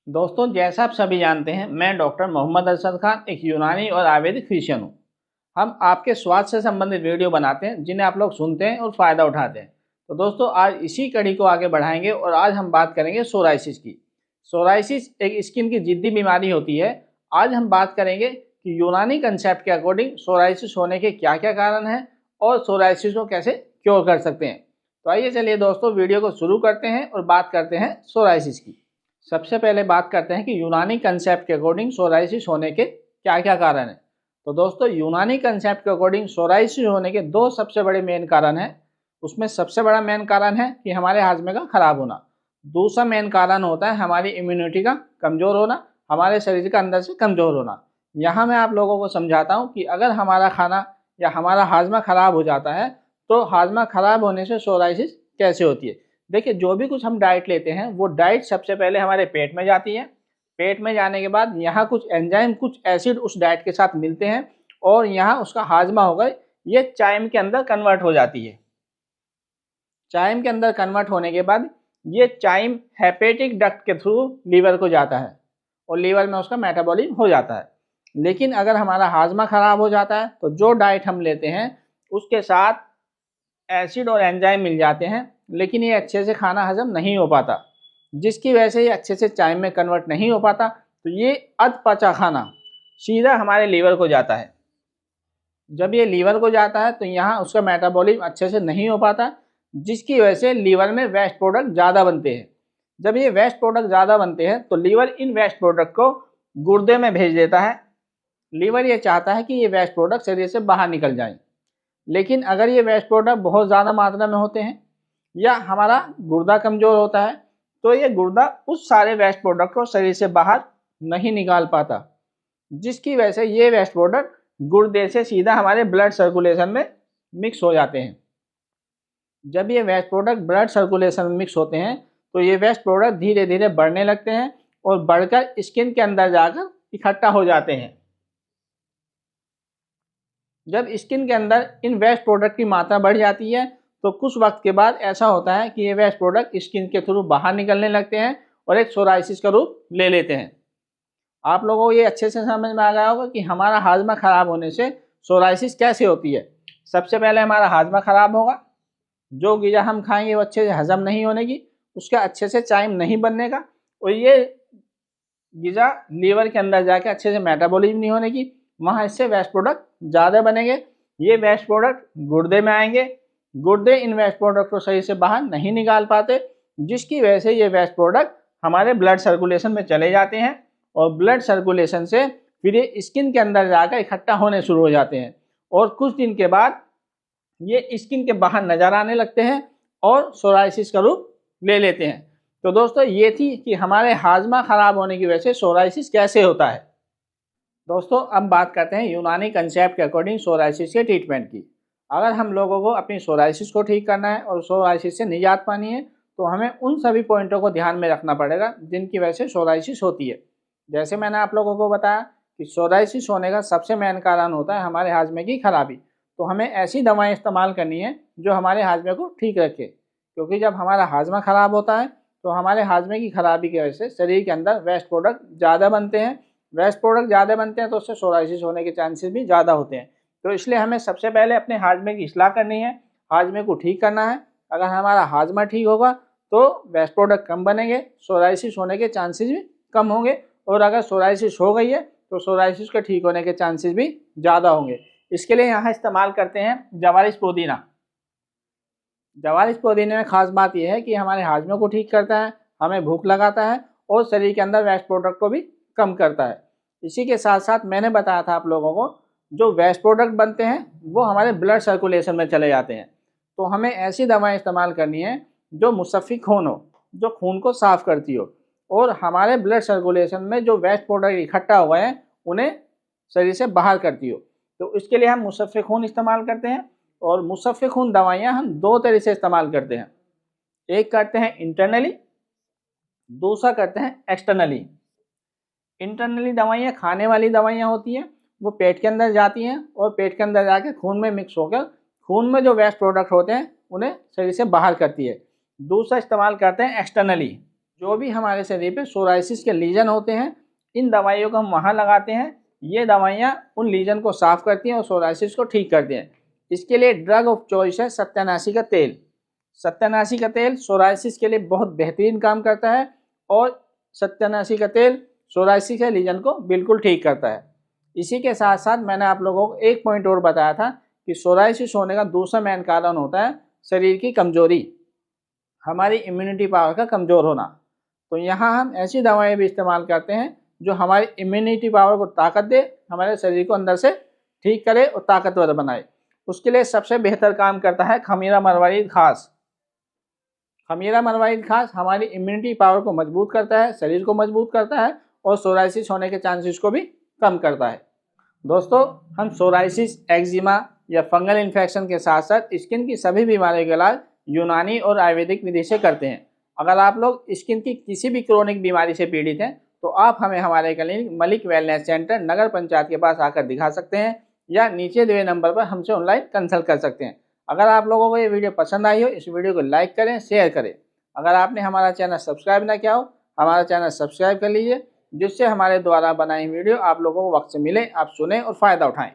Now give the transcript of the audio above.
दोस्तों, जैसा आप सभी जानते हैं, मैं डॉक्टर मोहम्मद अरशद खान एक यूनानी और आयुर्वेदिक फिजिशियन हूँ। हम आपके स्वास्थ्य से संबंधित वीडियो बनाते हैं जिन्हें आप लोग सुनते हैं और फ़ायदा उठाते हैं। तो दोस्तों, आज इसी कड़ी को आगे बढ़ाएंगे और आज हम बात करेंगे सोराइसिस की। सोराइसिस एक स्किन की जिद्दी बीमारी होती है। आज हम बात करेंगे कि यूनानी कंसेप्ट के अकॉर्डिंग सोराइसिस होने के क्या क्या कारण हैं और सोराइसिस को कैसे क्योर कर सकते हैं। तो आइए चलिए दोस्तों, वीडियो को शुरू करते हैं और बात करते हैं सोराइसिस की। सबसे पहले बात करते हैं कि यूनानी कंसेप्ट के अकॉर्डिंग सोराइसिस होने के क्या क्या कारण हैं। तो दोस्तों, यूनानी कंसेप्ट के अकॉर्डिंग सोराइसिस होने के दो सबसे बड़े मेन कारण हैं। उसमें सबसे बड़ा मेन कारण है कि हमारे हाजमे का खराब होना। दूसरा मेन कारण होता है हमारी इम्यूनिटी का कमज़ोर होना, हमारे शरीर का अंदर से कमज़ोर होना। यहाँ मैं आप लोगों को समझाता हूँ कि अगर हमारा खाना या हमारा हाजमा खराब हो जाता है तो हाजमा खराब होने से सोराइसिस कैसे होती है। देखिए, जो भी कुछ हम डाइट लेते हैं वो डाइट सबसे पहले हमारे पेट में जाती है। पेट में जाने के बाद यहाँ कुछ एंजाइम, कुछ एसिड उस डाइट के साथ मिलते हैं और यहाँ उसका हाजमा होकर ये चाइम के अंदर कन्वर्ट हो जाती है। चाइम के अंदर कन्वर्ट होने के बाद ये चाइम हेपेटिक डक्ट के थ्रू लीवर को जाता है और लीवर में उसका मेटाबॉलिज्म हो जाता है। लेकिन अगर हमारा हाजमा खराब हो जाता है तो जो डाइट हम लेते हैं उसके साथ एसिड और एंजाइम मिल जाते हैं, लेकिन ये अच्छे से खाना हजम नहीं हो पाता, जिसकी वजह से ये अच्छे से चाइम में कन्वर्ट नहीं हो पाता। तो ये अध पचा खाना सीधा हमारे लीवर को जाता है। जब ये लीवर को जाता है तो यहाँ उसका मेटाबॉलिज्म अच्छे से नहीं हो पाता, जिसकी वजह से लीवर में वेस्ट प्रोडक्ट ज़्यादा बनते हैं। जब ये वेस्ट प्रोडक्ट ज़्यादा बनते हैं तो लीवर इन वेस्ट प्रोडक्ट को गुर्दे में भेज देता है। लीवर ये चाहता है कि ये वेस्ट प्रोडक्ट शरीर से बाहर निकल जाए। लेकिन अगर ये वेस्ट प्रोडक्ट बहुत ज़्यादा मात्रा में होते हैं या हमारा गुर्दा कमज़ोर होता है तो ये गुर्दा उस सारे वेस्ट प्रोडक्ट को शरीर से बाहर नहीं निकाल पाता, जिसकी वजह से ये वेस्ट प्रोडक्ट गुर्दे से सीधा हमारे ब्लड सर्कुलेशन में मिक्स हो जाते हैं। जब ये वेस्ट प्रोडक्ट ब्लड सर्कुलेशन में मिक्स होते हैं तो ये वेस्ट प्रोडक्ट धीरे धीरे बढ़ने लगते हैं और बढ़कर स्किन के अंदर जाकर इकट्ठा हो जाते हैं। जब स्किन के अंदर इन वेस्ट प्रोडक्ट की मात्रा बढ़ जाती है तो कुछ वक्त के बाद ऐसा होता है कि ये वेस्ट प्रोडक्ट स्किन के थ्रू बाहर निकलने लगते हैं और एक सोराइसिस का रूप ले लेते हैं। आप लोगों को ये अच्छे से समझ में आ गया होगा कि हमारा हाजमा खराब होने से सोराइसिस कैसे होती है। सबसे पहले हमारा हाजमा खराब होगा, जो ग़िज़ा हम खाएंगे वो अच्छे से हजम नहीं होने की, उसका अच्छे से चाइम नहीं बनने का, और ये ग़िज़ा लीवर के अंदर जाके अच्छे से मेटाबॉलिज्म नहीं होने की, वहाँ इससे वेस्ट प्रोडक्ट ज़्यादा बनेंगे। ये वेस्ट प्रोडक्ट गुर्दे में आएंगे, गुर्दे इन वेस्ट प्रोडक्ट को सही से बाहर नहीं निकाल पाते, जिसकी वजह से ये वेस्ट प्रोडक्ट हमारे ब्लड सर्कुलेशन में चले जाते हैं और ब्लड सर्कुलेशन से फिर ये स्किन के अंदर जाकर इकट्ठा होने शुरू हो जाते हैं और कुछ दिन के बाद ये स्किन के बाहर नज़र आने लगते हैं और सोराइसिस का रूप ले लेते हैं। तो दोस्तों, ये थी कि हमारे हाजमा ख़राब होने की वजह से सोराइसिस कैसे होता है। दोस्तों, अब बात करते हैं यूनानी कंसेप्ट के अकॉर्डिंग सोराइसिस के ट्रीटमेंट की। अगर हम लोगों को अपनी सोराइसिस को ठीक करना है और सोराइसिस से निजात पानी है तो हमें उन सभी पॉइंटों को ध्यान में रखना पड़ेगा जिनकी वजह से सोराइसिस होती है। जैसे मैंने आप लोगों को बताया कि सोराइसिस होने का सबसे मेन कारण होता है हमारे हाजमे की खराबी। तो हमें ऐसी दवाएँ इस्तेमाल करनी है जो हमारे हाजमे को ठीक रखे, क्योंकि जब हमारा हाजमा ख़राब होता है तो हमारे हाजमे की खराबी की वजह से शरीर के अंदर वेस्ट प्रोडक्ट ज़्यादा बनते हैं। वेस्ट प्रोडक्ट ज़्यादा बनते हैं तो उससे सोराइसिस होने के चांसेस भी ज़्यादा होते हैं। तो इसलिए हमें सबसे पहले अपने हाजमे की इस्लाह करनी है, हाजमे को ठीक करना है। अगर हमारा हाजमा ठीक होगा तो वेस्ट प्रोडक्ट कम बनेंगे, सोराइसिस होने के चांसेस भी कम होंगे, और अगर सोराइसिस हो गई है तो सोराइसिस के ठीक होने के चांसेस भी ज़्यादा होंगे। इसके लिए यहाँ इस्तेमाल करते हैं जवारिस पुदीना। जवारिस पुदीने में ख़ास बात यह है कि हमारे हाजमे को ठीक करता है, हमें भूख लगाता है और शरीर के अंदर वेस्ट प्रोडक्ट को भी कम करता है। इसी के साथ साथ मैंने बताया था आप लोगों को, जो वेस्ट प्रोडक्ट बनते हैं वो हमारे ब्लड सर्कुलेशन में चले जाते हैं। तो हमें ऐसी दवाएं इस्तेमाल करनी है जो मुसफ़्फ़ी खून हो, जो खून को साफ़ करती हो और हमारे ब्लड सर्कुलेशन में जो वेस्ट प्रोडक्ट इकट्ठा हुए हैं उन्हें शरीर से बाहर करती हो। तो इसके लिए हम मुसफ़्फ़ी खून इस्तेमाल करते हैं, और मुसफ़्फ़ी खून दवाइयाँ हम दो तरह से इस्तेमाल करते हैं। एक करते हैं इंटरनली, दूसरा करते हैं एक्सटर्नली। इंटरनली दवाइयाँ खाने वाली दवाइयाँ होती हैं, वो पेट के अंदर जाती हैं और पेट के अंदर जाके खून में मिक्स होकर खून में जो वेस्ट प्रोडक्ट होते हैं उन्हें शरीर से बाहर करती है। दूसरा इस्तेमाल करते हैं एक्सटर्नली। जो भी हमारे शरीर पे सोराइसिस के लीजन होते हैं, इन दवाइयों को हम वहाँ लगाते हैं। ये दवाइयाँ उन लीजन को साफ करती हैं और सोराइसिस को ठीक करती हैं। इसके लिए ड्रग ऑफ चॉइस है सत्यानाशी का तेल। सत्यानाशी का तेल सोराइसिस के लिए बहुत बेहतरीन काम करता है और सत्यानाशी का तेल सोराइसिस के लीजन को बिल्कुल ठीक करता है। इसी के साथ साथ मैंने आप लोगों को एक पॉइंट और बताया था कि सोराइसिस होने का दूसरा मेन कारण होता है शरीर की कमजोरी, हमारी इम्यूनिटी पावर का कमज़ोर होना। तो यहाँ हम ऐसी दवाएं भी इस्तेमाल करते हैं जो हमारी इम्यूनिटी पावर को ताकत दे, हमारे शरीर को अंदर से ठीक करे और ताकतवर बनाए। उसके लिए सबसे बेहतर काम करता है खमीरा मरवारीद खास। खमीरा मरवारीद खास हमारी इम्यूनिटी पावर को मजबूत करता है, शरीर को मजबूत करता है और सोराइसिस होने के चांसेस को भी कम करता है। दोस्तों, हम सोराइसिस, एक्जिमा या फंगल इन्फेक्शन के साथ साथ स्किन की सभी बीमारियों का इलाज यूनानी और आयुर्वेदिक विधि से करते हैं। अगर आप लोग स्किन की किसी भी क्रोनिक बीमारी से पीड़ित हैं तो आप हमें हमारे क्लिनिक मलिक वेलनेस सेंटर नगर पंचायत के पास आकर दिखा सकते हैं या नीचे दिए नंबर पर हमसे ऑनलाइन कंसल्ट कर सकते हैं। अगर आप लोगों को ये वीडियो पसंद आई हो, इस वीडियो को लाइक करें, शेयर करें। अगर आपने हमारा चैनल सब्सक्राइब ना किया हो, हमारा चैनल सब्सक्राइब कर लीजिए, जिससे हमारे द्वारा बनाई वीडियो आप लोगों को वक्त से मिले, आप सुने और फ़ायदा उठाएं।